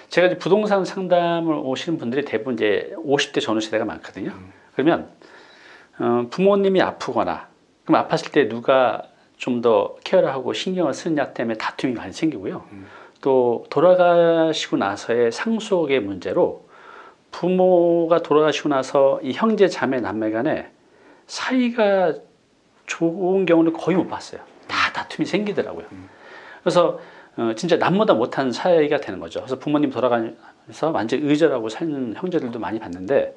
제가 이제 부동산 상담을 오시는 분들이 대부분 이제 50대 전후 세대가 많거든요. 그러면 부모님이 아프거나 그럼 아팠을 때 누가 좀 더 케어를 하고 신경을 쓰느냐 때문에 다툼이 많이 생기고요. 또 돌아가시고 나서의 상속의 문제로 부모가 돌아가시고 나서 이 형제 자매 남매 간에 사이가 좋은 경우는 거의 못 봤어요. 다 다툼이 생기더라고요. 그래서 진짜 남보다 못한 사이가 되는 거죠. 그래서 부모님 돌아가면서 완전 의절하고 사는 형제들도 많이 봤는데,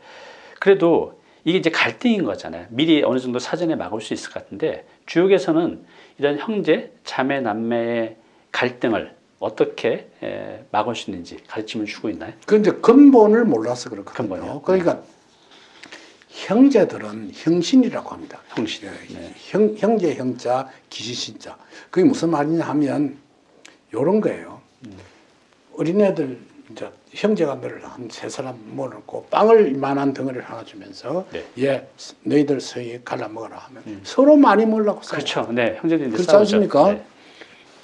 그래도 이게 이제 갈등인 거잖아요. 미리 어느 정도 사전에 막을 수 있을 것 같은데, 주역에서는 이런 형제, 자매, 남매의 갈등을 어떻게 막을 수 있는지 가르침을 주고 있나요? 그런데 근본을 몰라서 그렇거든요. 근본이요? 그러니까 형제들은 형신이라고 합니다. 형신. 네. 형제 형자 기시신자. 그게 무슨 말이냐 하면 요런 거예요. 어린애들 이제 형제간들 한 세 사람 모아놓고 빵을 이만한 덩어리를 하나 주면서 네. 얘 너희들 서희 갈라 먹어라 하면 서로 많이 먹으려고 싸우고. 그렇죠. 네, 형제들이 이제 그렇지 싸우죠. 않습니까? 네.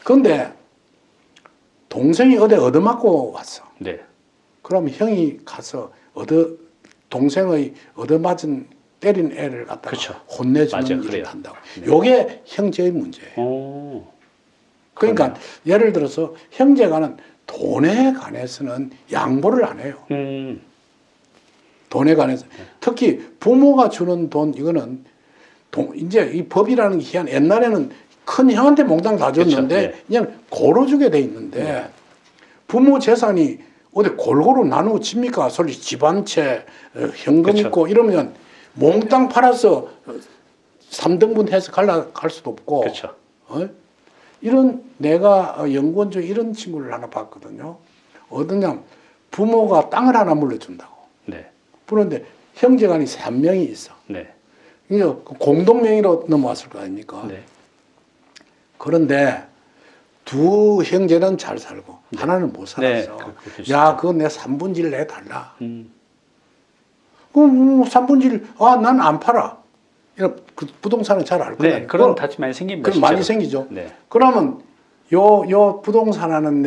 그런데 동생이 어디 얻어맞고 왔어. 네. 그럼 형이 가서 동생의 얻어맞은 때린 애를 갖다가 그렇죠. 혼내주는 맞아요. 일을 그래요. 한다고. 네. 요게 형제의 문제예요. 오, 그러니까 그러네요. 예를 들어서 형제간은 돈에 관해서는 양보를 안 해요. 돈에 관해서. 특히 부모가 주는 돈, 이거는 이제 이 법이라는 게 희한, 옛날에는 큰 형한테 몽땅 다 줬는데 그렇죠. 네. 그냥 고루 주게 돼 있는데 부모 재산이 어디 골고루 나누어집니까? 솔직히 집 한 채, 현금 그렇죠. 있고 이러면 몽땅 팔아서 3등분 해서 갈 수도 없고. 그렇죠. 이런 내가 연구원 중에 이런 친구를 하나 봤거든요. 어떠냐, 부모가 땅을 하나 물려준다고. 네. 그런데 형제간이 3명이 있어. 네. 이게 공동명의로 넘어왔을 거 아닙니까? 네. 그런데 두 형제는 잘 살고 하나는 못 살았어. 네. 야, 그거 내 3분지를 내달라. 그럼 3분지를 난 안 팔아. 이런 부동산은 잘 알고 네, 그런 다툼이 많이 생깁니다. 그럼 많이 생기죠. 네. 그러면 요 부동산 하는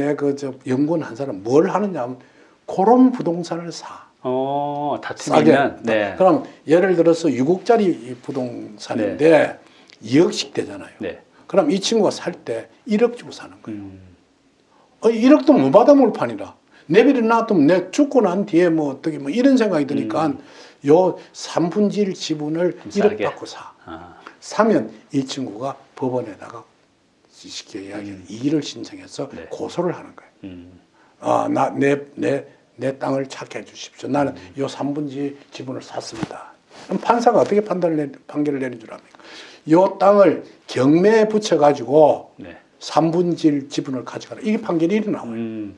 연구원 한 사람 뭘 하느냐 하면 그런 부동산을 사. 다툼이면 네. 그럼 예를 들어서 6억짜리 부동산인데 2억씩 되잖아요. 네. 그럼 이 친구가 살 때 1억 주고 사는 거예요. 1억도 못 받아먹을 판이라. 내비를 놔두면 내 죽고 난 뒤에 어떻게 이런 생각이 드니까 요 3분의 1 지분을 1억 받고 사. 사면 이 친구가 법원에다가 쉽게 이야기하면 이의를 신청해서 네. 고소를 하는 거예요. 내 땅을 찾게 해 주십시오. 나는 요 3분의 1 지분을 샀습니다. 그럼 판사가 어떻게 판결을 내린 줄 압니까? 요 땅을 경매에 붙여가지고 3분의 1 지분을 가져가라. 이게 판결이 이리 나와요.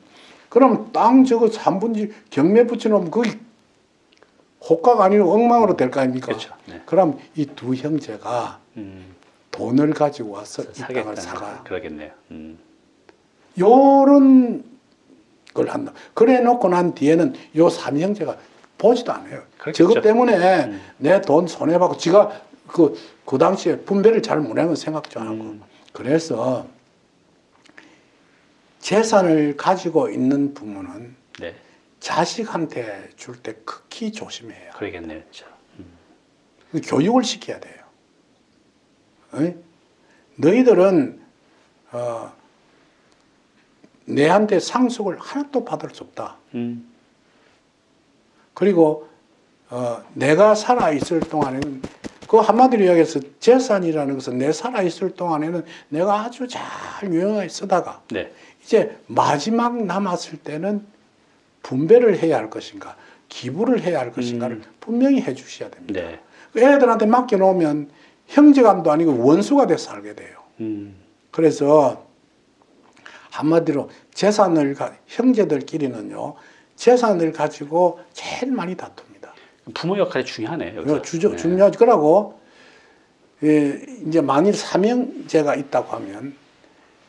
그럼 땅 저거 3분의 1 경매에 붙여놓으면 그게 호가가 아니라 엉망으로 될 거 아닙니까? 그렇죠. 네. 그럼 이 두 형제가 돈을 가지고 와서 이 땅을 사가. 그러겠네요. 요런 걸 한다. 그래 놓고 난 뒤에는 요 삼형제가 보지도 않아요. 그렇겠죠. 저것 때문에 내 돈 손해받고 지가 그 당시에 분배를 잘 못한 건 생각도 안 하고. 그래서 재산을 가지고 있는 부모는 네. 자식한테 줄 때 극히 조심해요. 그러겠네요. 진짜. 교육을 시켜야 돼요. 너희들은 내한테 상속을 하나도 받을 수 없다. 그리고 내가 살아있을 동안에는 그 한마디로 이야기해서 재산이라는 것은 내 살아있을 동안에는 내가 아주 잘 유용하게 쓰다가 네. 이제 마지막 남았을 때는 분배를 해야 할 것인가 기부를 해야 할 것인가를 분명히 해 주셔야 됩니다. 네. 애들한테 맡겨놓으면 형제간도 아니고 원수가 돼서 살게 돼요. 그래서 한마디로 형제들끼리는요 재산을 가지고 제일 많이 다툽니다. 부모 역할이 중요하네요. 여기서. 중요하지. 그러고 이제 만일 삼형제가 있다고 하면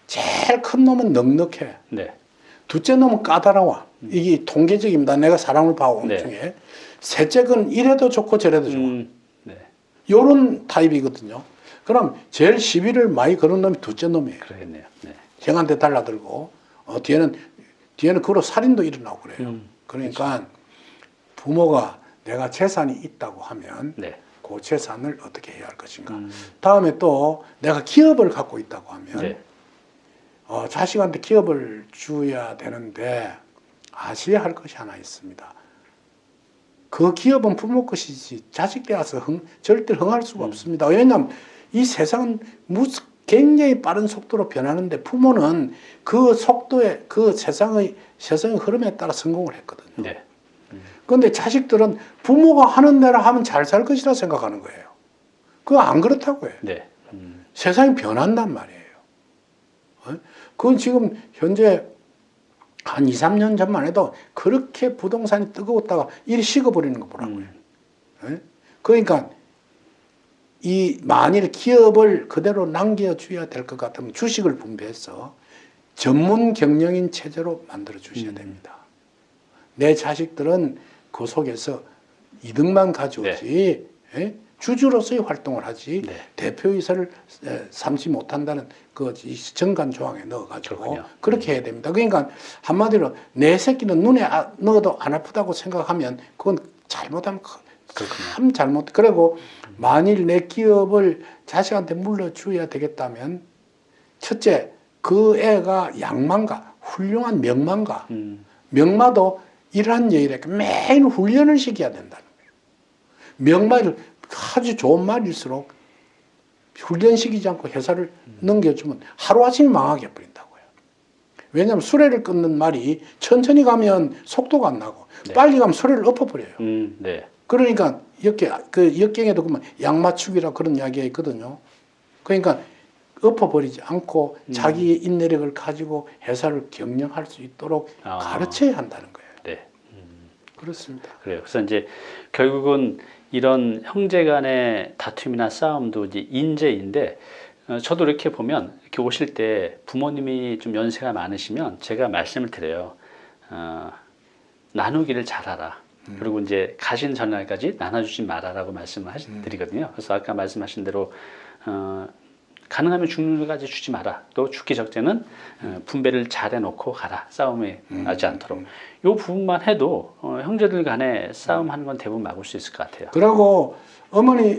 제일 큰 놈은 넉넉해. 네. 둘째 놈은 까다로워. 이게 통계적입니다. 내가 사람을 봐온 중에. 셋째 건 이래도 좋고 저래도 좋아. 네. 요런 타입이거든요. 그럼 제일 시비를 많이 거는 놈이 둘째 놈이에요. 그러겠네요. 네. 형한테 달라들고 뒤에는 뒤에는 그로 살인도 일어나고 그래요. 그러니까 부모가 내가 재산이 있다고 하면 네. 그 재산을 어떻게 해야 할 것인가. 다음에 또 내가 기업을 갖고 있다고 하면 네. 자식한테 기업을 줘야 되는데 아셔야 할 것이 하나 있습니다. 그 기업은 부모 것이지 자식 되어서 절대 흥할 수가 없습니다. 왜냐하면 이 세상은 굉장히 빠른 속도로 변하는데 부모는 그 속도에 그 세상의 흐름에 따라 성공을 했거든요. 네. 그런데 자식들은 부모가 하는 대로 하면 잘 살 것이라 생각하는 거예요. 그거 안 그렇다고 해요. 네. 세상이 변한단 말이에요. 그건 지금 현재 한 2, 3년 전만 해도 그렇게 부동산이 뜨거웠다가 일이 식어버리는 거 보라고요. 그러니까 이 만일 기업을 그대로 남겨줘야 될 것 같으면 주식을 분배해서 전문 경영인 체제로 만들어 주셔야 됩니다. 내 자식들은 그 속에서 이득만 가져오지 주주로서의 활동을 하지 네. 대표이사를 삼지 못한다는 그 정관 조항에 넣어가지고 그렇군요. 그렇게 해야 됩니다. 그러니까 한마디로 내 새끼는 눈에 넣어도 안 아프다고 생각하면 그건 잘못하면 참 잘못. 그리고 만일 내 기업을 자식한테 물려줘야 되겠다면 첫째 그 애가 양만가 훌륭한 명만가 명마도 이러한 얘기를 매일 훈련을 시켜야 된다는 거예요. 명마를 아주 좋은 말일수록 훈련시키지 않고 회사를 넘겨주면 하루아침에 망하게 해버린다고요. 왜냐하면 수레를 끊는 말이 천천히 가면 속도가 안 나고 네. 빨리 가면 수레를 엎어버려요. 네. 그러니까 역경에도 보면 양맞추기라 그런 이야기가 있거든요. 그러니까 엎어버리지 않고 자기의 인내력을 가지고 회사를 경영할 수 있도록 가르쳐야 한다는 거예요. 네. 그렇습니다. 그래요. 그래서 이제 결국은 이런 형제간의 다툼이나 싸움도 이제 인재인데 저도 이렇게 보면 이렇게 오실 때 부모님이 좀 연세가 많으시면 제가 말씀을 드려요. 나누기를 잘하라. 그리고 이제 가신 전날까지 나눠주지 마라라고 말씀을 드리거든요. 그래서 아까 말씀하신 대로 가능하면 죽는 것까지 주지 마라. 또 죽기 적재는 분배를 잘 해놓고 가라. 싸움이 나지 않도록. 이 부분만 해도 형제들 간에 싸움하는 건 대부분 막을 수 있을 것 같아요. 그리고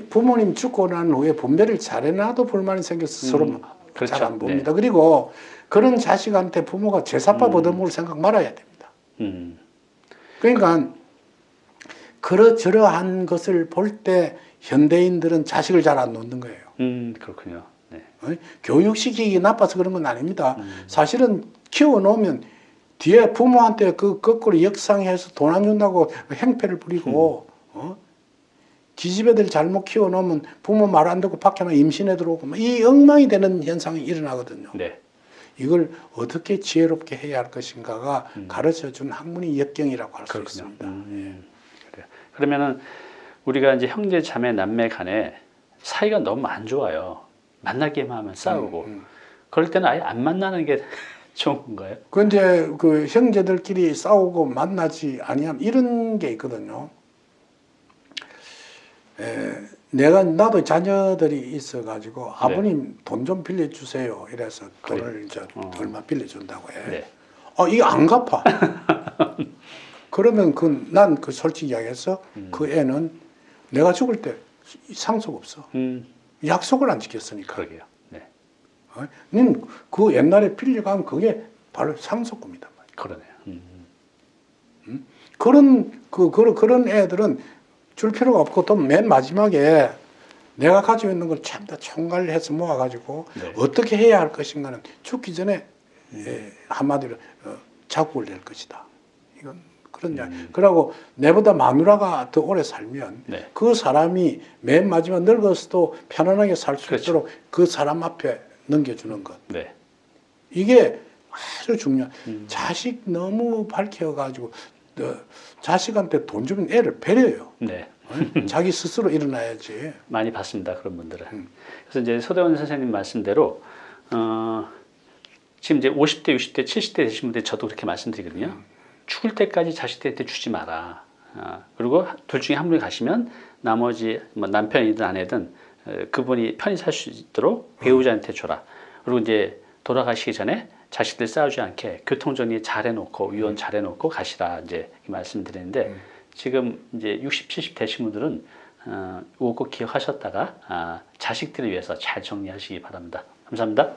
부모님 죽고 난 후에 분배를 잘 해놔도 불만이 생겨서 서로 그렇죠. 잘 안 봅니다. 그리고 그런 자식한테 부모가 제사밥 얻어먹을 생각 말아야 됩니다. 그러니까 그러저러한 것을 볼 때 현대인들은 자식을 잘 안 놓는 거예요. 그렇군요. 네. 교육시키기 나빠서 그런 건 아닙니다. 사실은 키워놓으면 뒤에 부모한테 그 거꾸로 역상해서 돈 안 준다고 행패를 부리고 지지배들 잘못 키워놓으면 부모 말 안 듣고 밖에만 임신해 들어오고 이 엉망이 되는 현상이 일어나거든요. 네. 이걸 어떻게 지혜롭게 해야 할 것인가가 가르쳐준 학문이 역경이라고 할 수 있습니다. 그래요. 그러면은 우리가 이제 형제 자매 남매 간에 사이가 너무 안 좋아요. 만나기만 하면 싸우고 그럴 때는 아예 안 만나는 게 좋은 건가요? 근데 그 형제들끼리 싸우고 만나지 아니하면 이런 게 있거든요. 나도 자녀들이 있어가지고 아버님 돈 좀 빌려주세요. 이래서 돈을 이제 얼마 빌려준다고 해. 네. 이거 안 갚아. 그러면 난 솔직히 이야기해서 그 애는 내가 죽을 때 상속 없어. 약속을 안 지켰으니까. 그러게요. 네. 는 그 옛날에 빌려간 그게 바로 상속금이단 말이야. 그러네요. 그런 애들은 줄 필요가 없고 또 맨 마지막에 내가 가지고 있는 걸 참 다 총괄해서 모아가지고 어떻게 해야 할 것인가는 죽기 전에 한마디로 자국을 낼 것이다. 이건 그런 이야기. 그러고 내보다 마누라가 더 오래 살면 그 사람이 맨 마지막 늙어서도 편안하게 살 수 있도록 그 사람 앞에 넘겨주는 것. 네. 이게 아주 중요한. 자식 너무 밝혀가지고 자식한테 돈 주면 애를 배려요. 네. 자기 스스로 일어나야지. 많이 봤습니다. 그런 분들은. 그래서 이제 서대원 선생님 말씀대로 지금 이제 50대, 60대, 70대 되신 분들 저도 그렇게 말씀드리거든요. 죽을 때까지 자식들한테 주지 마라. 그리고 둘 중에 한 분이 가시면 나머지 뭐 남편이든 아내든 그분이 편히 살 수 있도록 배우자한테 줘라. 그리고 이제 돌아가시기 전에 자식들 싸우지 않게 교통정리 잘 해놓고 위원 잘 해놓고 가시라 이제 말씀드리는데 지금 이제 60, 70 되신 분들은 꼭 기억하셨다가 자식들을 위해서 잘 정리하시기 바랍니다. 감사합니다.